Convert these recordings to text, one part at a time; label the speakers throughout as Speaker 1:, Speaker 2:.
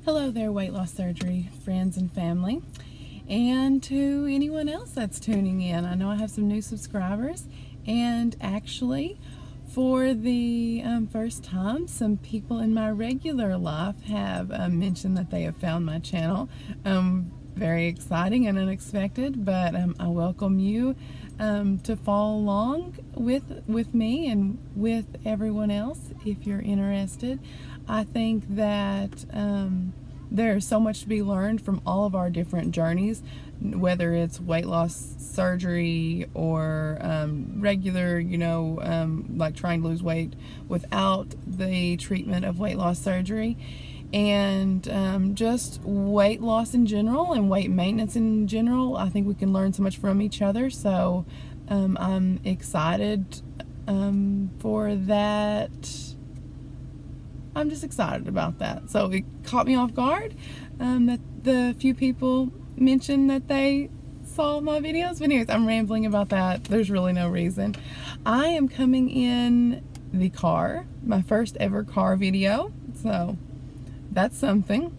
Speaker 1: Hello there, weight loss surgery friends and family, and to anyone else that's tuning in. I know I have some new subscribers, and actually, for the first time, some people in my regular life have mentioned that they have found my channel. Very exciting and unexpected, but I welcome you to follow along with me and with everyone else if you're interested. I think that there's so much to be learned from all of our different journeys, whether it's weight loss surgery or regular, like trying to lose weight without the treatment of weight loss surgery, and just weight loss in general and weight maintenance in general. I think we can learn so much from each other, so I'm excited for that. I'm just excited about that. So it caught me off guard that the few people mentioned that they saw my videos. But anyways, I'm rambling about that. There's really no reason. I am coming in the car, my first ever car video. So that's something.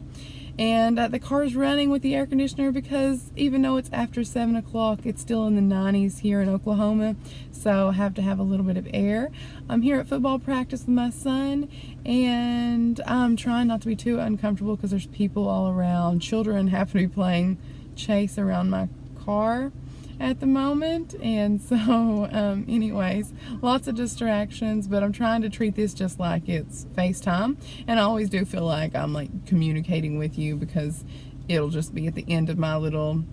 Speaker 1: And the car's running with the air conditioner because even though it's after 7 o'clock, it's still in the 90s here in Oklahoma. So I have to have a little bit of air. I'm here at football practice with my son, and I'm trying not to be too uncomfortable because there's people all around. Children happen to be playing chase around my car at the moment, and so anyways, lots of distractions, but I'm trying to treat this just like it's FaceTime, and I always do feel like I'm like communicating with you because it'll just be at the end of my little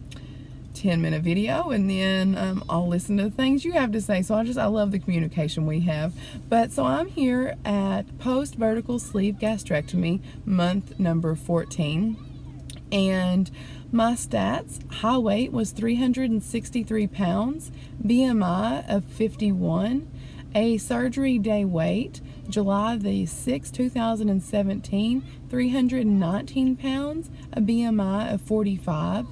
Speaker 1: 10-minute video, and then I'll listen to the things you have to say. So I love the communication we have. But so I'm here at post vertical sleeve gastrectomy month number 14, and my stats: high weight was 363 pounds, BMI of 51, a surgery day weight, July the 6th, 2017, 319 pounds, a BMI of 45.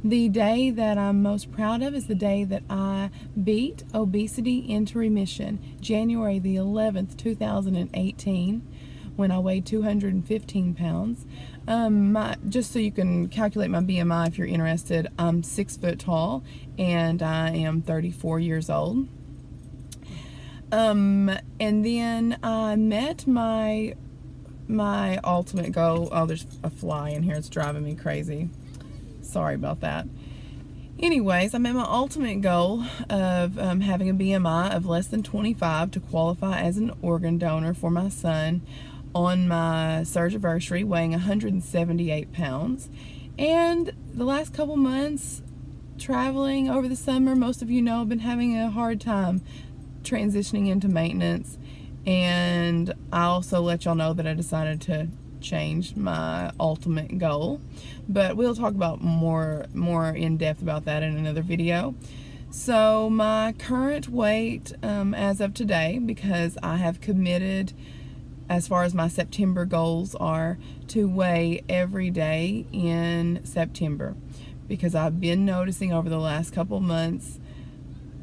Speaker 1: The day that I'm most proud of is the day that I beat obesity into remission, January the 11th, 2018, when I weighed 215 pounds. Just so you can calculate my BMI if you're interested, I'm 6 foot tall and I am 34 years old. And then I met my ultimate goal. Oh, there's a fly in here. It's driving me crazy. Sorry about that. Anyways, I met my ultimate goal of having a BMI of less than 25 to qualify as an organ donor for my son on my surgiversary, weighing 178 pounds. And the last couple months traveling over the summer, most of you know I've been having a hard time transitioning into maintenance, and I also let y'all know that I decided to change my ultimate goal, but we'll talk about more in depth about that in another video. So my current weight as of today, because I have committed, as far as my September goals are, to weigh every day in September, because I've been noticing over the last couple months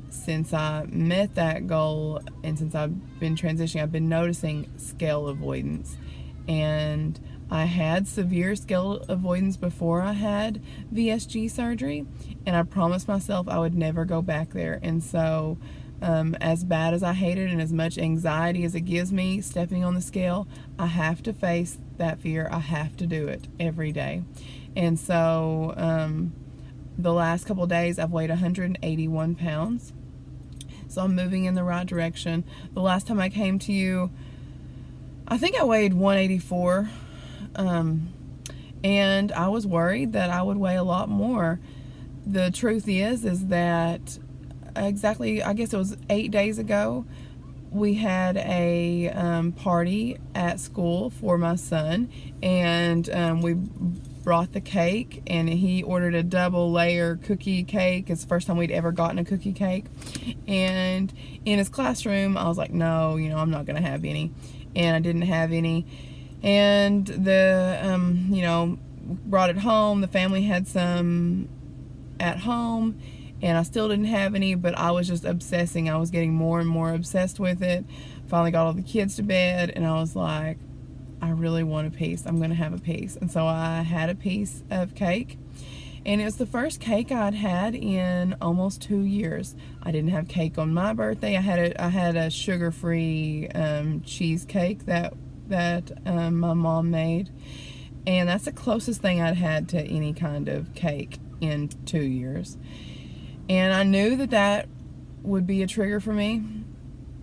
Speaker 1: since I met that goal and since I've been transitioning, I've been noticing scale avoidance. And I had severe scale avoidance before I had VSG surgery, and I promised myself I would never go back there. And so as bad as I hate it and as much anxiety as it gives me stepping on the scale, I have to face that fear. I have to do it every day. And so the last couple of days I've weighed 181 pounds. So I'm moving in the right direction. The last time I came to you, I think I weighed 184, and I was worried that I would weigh a lot more. The truth is that exactly, I guess it was 8 days ago, we had a party at school for my son, and we brought the cake, and he ordered a double layer cookie cake. It's the first time we'd ever gotten a cookie cake, and in his classroom I was like, no, I'm not gonna have any, and I didn't have any. And the brought it home. The family had some at home, and I still didn't have any, but I was just obsessing. I was getting more and more obsessed with it. Finally got all the kids to bed, and I was like, I really want a piece. I'm going to have a piece. And so I had a piece of cake. And it was the first cake I'd had in almost 2 years. I didn't have cake on my birthday. I had a sugar-free cheesecake that my mom made. And that's the closest thing I'd had to any kind of cake in 2 years. And I knew that would be a trigger for me.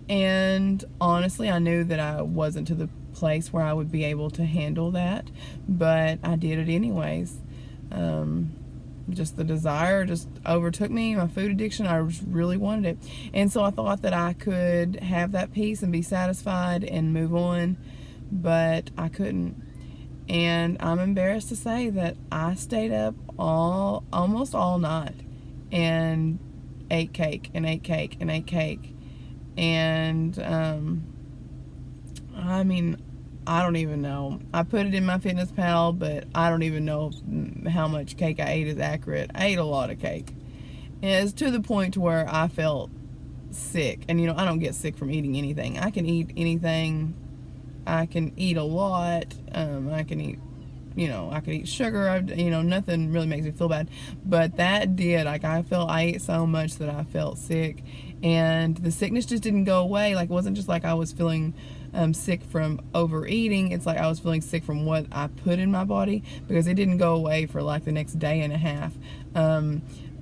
Speaker 1: And honestly, I knew that I wasn't to the place where I would be able to handle that. But I did it anyways. Just the desire just overtook me, my food addiction. I really wanted it. And so I thought that I could have that piece and be satisfied and move on. But I couldn't. And I'm embarrassed to say that I stayed up almost all night and ate cake and ate cake and ate cake. And I mean, I don't even know. I put it in my FitnessPal, but I don't even know how much cake I ate is accurate. I ate a lot of cake. And it's to the point to where I felt sick. And I don't get sick from eating anything. I can eat anything. I can eat a lot. I can eat, I can eat sugar. Nothing really makes me feel bad. But that did. Like, I ate so much that I felt sick. And the sickness just didn't go away. Like, it wasn't just like I was feeling sick from overeating. It's like I was feeling sick from what I put in my body, because it didn't go away for like the next day and a half.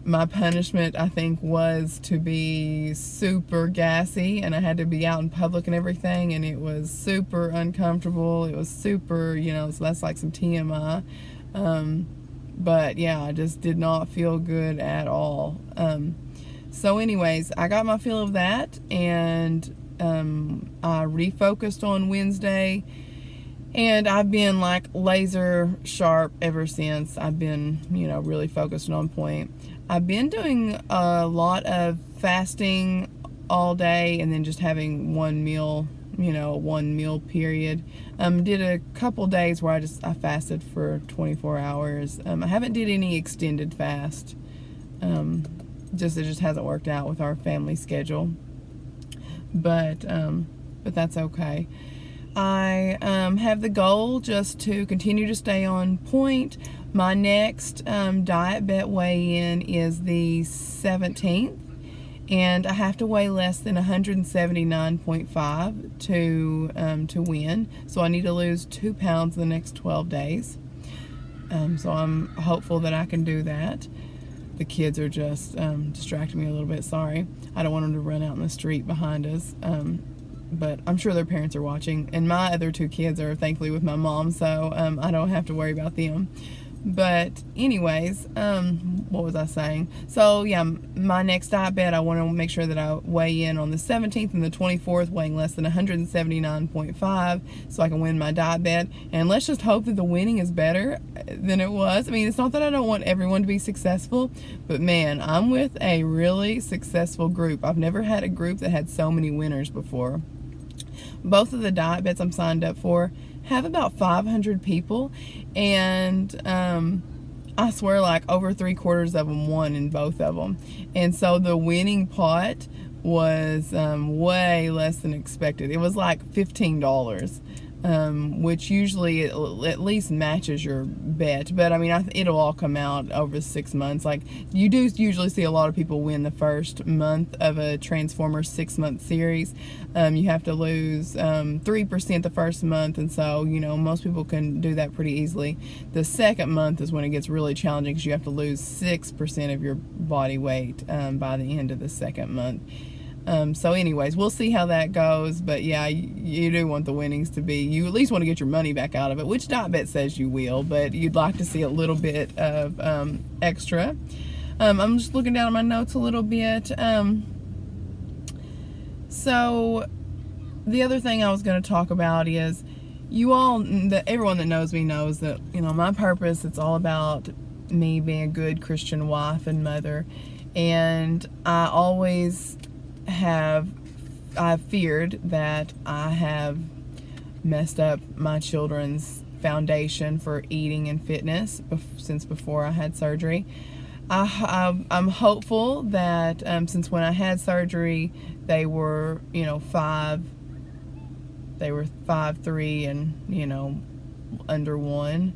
Speaker 1: My punishment, I think, was to be super gassy, and I had to be out in public and everything, and it was super uncomfortable. It was super, so that's like some TMI. But yeah, I just did not feel good at all. So anyways, I got my fill of that, and I refocused on Wednesday, and I've been like laser sharp ever since. I've been, really focused and on point. I've been doing a lot of fasting all day and then just having one meal, one meal period. Did a couple days where I fasted for 24 hours. I haven't did any extended fast. It just hasn't worked out with our family schedule. But that's okay. I have the goal just to continue to stay on point. My next diet bet weigh-in is the 17th, and I have to weigh less than 179.5 to win. So I need to lose 2 pounds in the next 12 days. So I'm hopeful that I can do that. The kids are just distracting me a little bit. Sorry. I don't want them to run out in the street behind us. But I'm sure their parents are watching. And my other 2 kids are thankfully with my mom, so I don't have to worry about them. But anyways, what was I saying? So yeah, my next diet bet, I want to make sure that I weigh in on the 17th and the 24th, weighing less than 179.5, so I can win my diet bet. And let's just hope that the winning is better than it was. I mean, it's not that I don't want everyone to be successful, but man, I'm with a really successful group. I've never had a group that had so many winners before. Both of the diet bets I'm signed up for have about 500 people, and I swear like over 3/4 of them won in both of them. And so the winning pot was way less than expected. It was like $15, which usually at least matches your bet. But I mean, it'll all come out over 6 months. Like, you do usually see a lot of people win the first month of a Transformers 6-month series. You have to lose 3% the first month, and so most people can do that pretty easily. The second month is when it gets really challenging, because you have to lose 6% of your body weight by the end of the second month. So anyways, we'll see how that goes. But yeah, you do want the winnings to be, you at least want to get your money back out of it, which diet bet says you will, but you'd like to see a little bit of extra. I'm just looking down at my notes a little bit. So the other thing I was going to talk about is, everyone that knows me knows that, my purpose, it's all about me being a good Christian wife and mother. And I've feared that I have messed up my children's foundation for eating and fitness since before I had surgery. I'm hopeful that since when I had surgery, they were 5 they were 5'3" and under 1.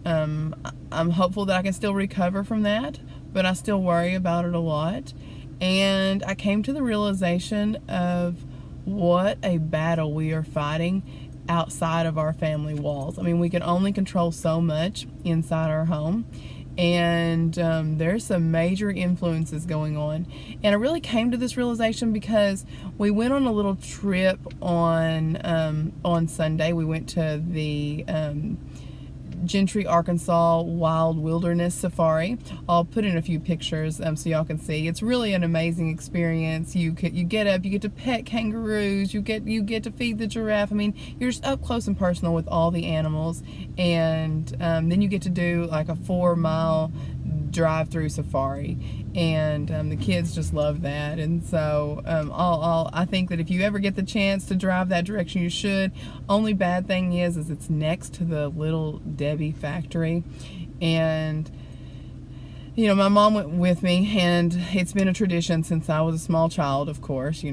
Speaker 1: I'm hopeful that I can still recover from that, but I still worry about it a lot. And I came to the realization of what a battle we are fighting outside of our family walls. I mean, we can only control so much inside our home, and there's some major influences going on. And I really came to this realization because we went on a little trip on Sunday. We went to the Gentry, Arkansas Wild Wilderness Safari. I'll put in a few pictures so y'all can see. It's really an amazing experience. You get up, you get to pet kangaroos, you get to feed the giraffe. I mean, you're just up close and personal with all the animals, and then you get to do like a 4-mile drive-through safari, and the kids just love that. And so I think that if you ever get the chance to drive that direction, you should. Only bad thing is it's next to the Little Debbie factory, and my mom went with me, and it's been a tradition since I was a small child, of course.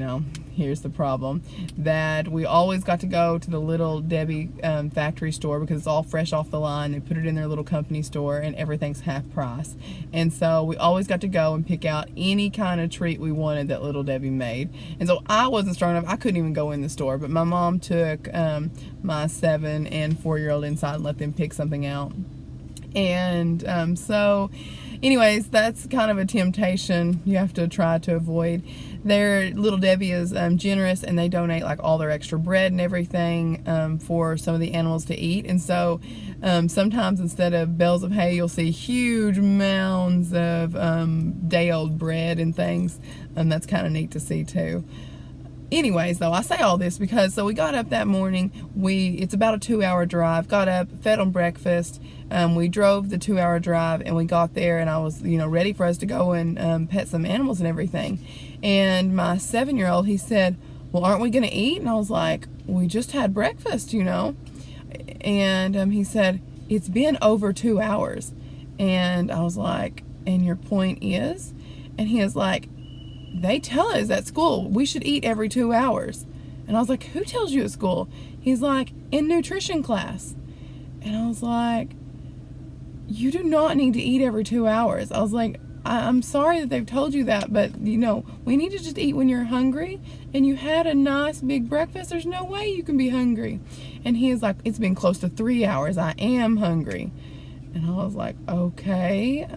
Speaker 1: Here's the problem, that we always got to go to the Little Debbie factory store because it's all fresh off the line. They put it in their little company store, and everything's half price. And so we always got to go and pick out any kind of treat we wanted that Little Debbie made. And so I wasn't strong enough. I couldn't even go in the store, but my mom took my 7 and 4-year-old inside and let them pick something out. And so anyways, that's kind of a temptation you have to try to avoid. Their Little Debbie is generous, and they donate like all their extra bread and everything for some of the animals to eat. And so sometimes instead of bales of hay, you'll see huge mounds of day-old bread and things, and that's kind of neat to see too. Anyways, though, I say all this because we got up that morning. It's about a 2-hour drive. Got up, fed on breakfast. We drove the 2-hour drive, and we got there, and I was ready for us to go and pet some animals and everything. And my 7-year-old, he said, "Well, aren't we gonna eat?" And I was like, "We just had breakfast, And he said, "It's been over 2 hours." And I was like, "And your point is?" And he is like, "They tell us at school we should eat every 2 hours." And I was like, "Who tells you at school?" He's like, "In nutrition class." And I was like, "You do not need to eat every 2 hours." I was like, I'm sorry that they've told you that, but we need to just eat when you're hungry, and you had a nice big breakfast. There's no way you can be hungry. And he is like, "It's been close to 3 hours. I am hungry." And I was like, okay.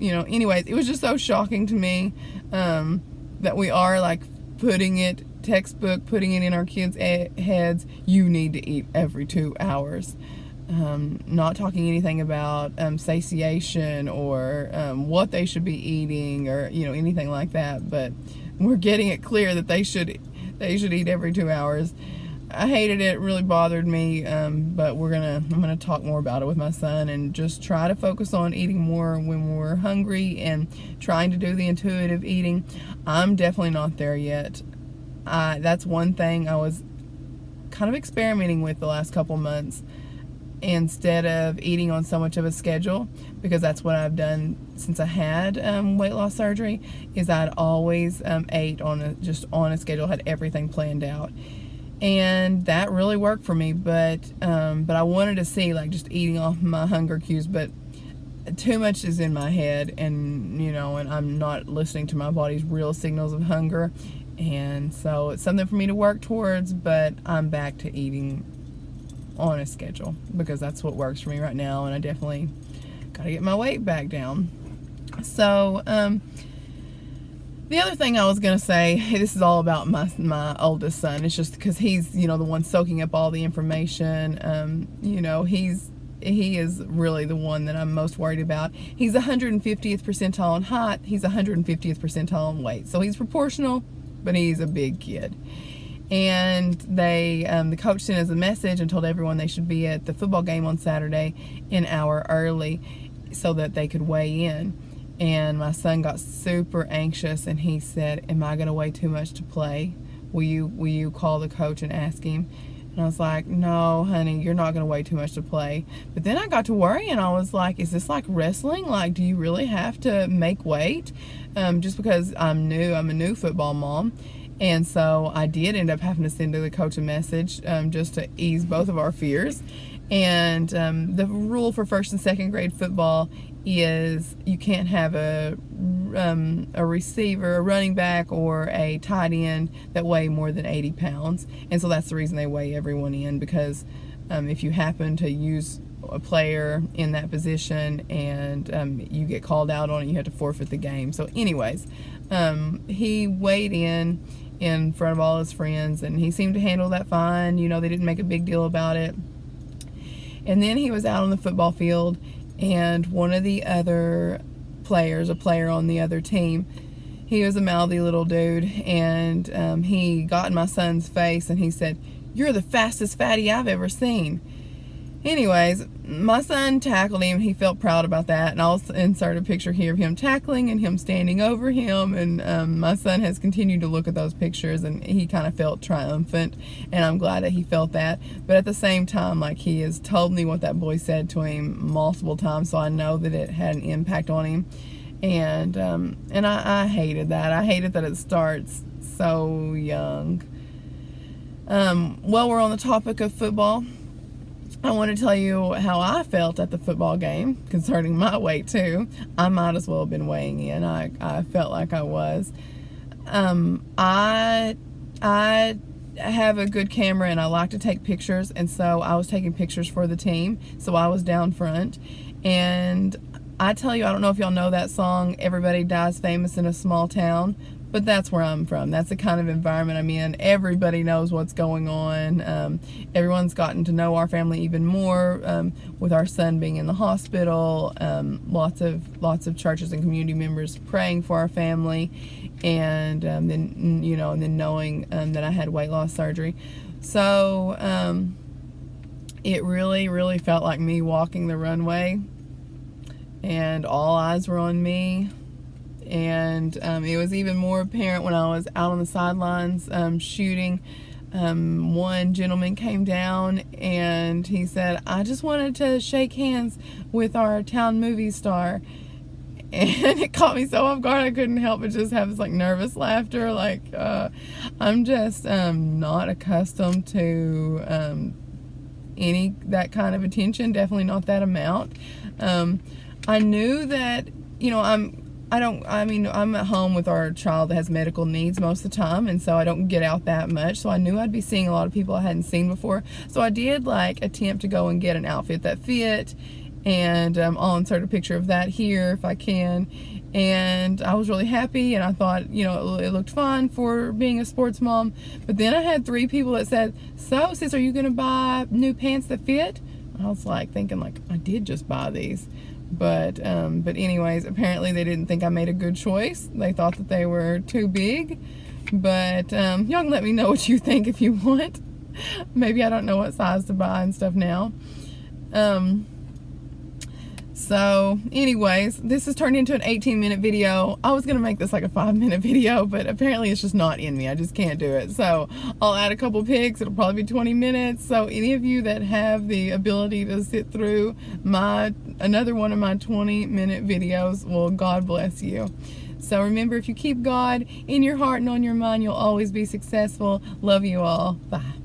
Speaker 1: Anyways, it was just so shocking to me that we are like putting it in our kids' heads. You need to eat every 2 hours. Not talking anything about satiation or what they should be eating or anything like that, but we're getting it clear that they should eat every 2 hours. I hated it. It really bothered me, but I'm gonna talk more about it with my son and just try to focus on eating more when we're hungry and trying to do the intuitive eating. I'm definitely not there yet. That's one thing I was kind of experimenting with the last couple months. Instead of eating on so much of a schedule, because that's what I've done since I had weight loss surgery, is I'd always ate on a schedule, had everything planned out, and that really worked for me. But I wanted to see just eating off my hunger cues, but too much is in my head, and and I'm not listening to my body's real signals of hunger, and so it's something for me to work towards. But I'm back to eating on a schedule because that's what works for me right now, and I definitely got to get my weight back down. So the other thing I was gonna say, this is all about my oldest son. It's just because he's the one soaking up all the information. He is really the one that I'm most worried about. He's 150th percentile in height. He's 150th percentile in weight, so he's proportional, but he's a big kid. And the coach sent us a message and told everyone they should be at the football game on Saturday an hour early so that they could weigh in. And my son got super anxious, and he said, "Am I going to weigh too much to play? Will you call the coach and ask him?" And I was like, "No, honey, you're not going to weigh too much to play." But then I got to worry, and I was like, is this like wrestling? Like, do you really have to make weight? Just because I'm a new football mom. And so I did end up having to send to the coach a message just to ease both of our fears. And the rule for first and second grade football is you can't have a receiver, a running back, or a tight end that weigh more than 80 pounds. And so that's the reason they weigh everyone in, because if you happen to use a player in that position and you get called out on it, you have to forfeit the game. So anyways, he weighed in front of all his friends, and he seemed to handle that fine. You know, they didn't make a big deal about it. And then he was out on the football field, and one of the other players, a player on the other team, he was a mouthy little dude, and he got in my son's face and he said, "You're the fastest fatty I've ever seen." Anyways, my son tackled him. He felt proud about that, and I'll insert a picture here of him tackling and him standing over him, and my son has continued to look at those pictures, and he kind of felt triumphant, and I'm glad that he felt that. But at the same time, like, he has told me what that boy said to him multiple times, so I know that it had an impact on him, and I hated that. I hated that it starts so young. Well, we're on the topic of football. I want to tell you how I felt at the football game concerning my weight too. I might as well have been weighing in. I felt like I was. I have a good camera and I like to take pictures, and so I was taking pictures for the team. So I was down front, and I tell you, I don't know if y'all know that song, "Everybody Dies Famous in a Small Town," but that's where I'm from. That's the kind of environment I'm in. Everybody knows what's going on. Everyone's gotten to know our family even more with our son being in the hospital. Lots of churches and community members praying for our family, and then knowing that I had weight loss surgery. So it really felt like me walking the runway, and all eyes were on me. And it was even more apparent when I was out on the sidelines shooting. One gentleman came down and he said, "I just wanted to shake hands with our town movie star." And it caught me so off guard, I couldn't help but just have this like nervous laughter. Like, I'm just not accustomed to any that kind of attention, definitely not that amount. I knew that, I'm at home with our child that has medical needs most of the time, and so I don't get out that much. So I knew I'd be seeing a lot of people I hadn't seen before. So I did attempt to go and get an outfit that fit, and I'll insert a picture of that here if I can. And I was really happy, and I thought, it looked fine for being a sports mom. But then I had 3 people that said, "So, sis, are you going to buy new pants that fit?" I was thinking I did just buy these. But anyways, apparently they didn't think I made a good choice. They thought that they were too big. But y'all can let me know what you think if you want. Maybe I don't know what size to buy and stuff now. So anyways, this has turned into an 18-minute video. I was going to make this like a 5-minute video, but apparently it's just not in me. I just can't do it. So I'll add a couple pics. It'll probably be 20 minutes. So any of you that have the ability to sit through another one of my 20-minute videos, well, God bless you. So remember, if you keep God in your heart and on your mind, you'll always be successful. Love you all. Bye.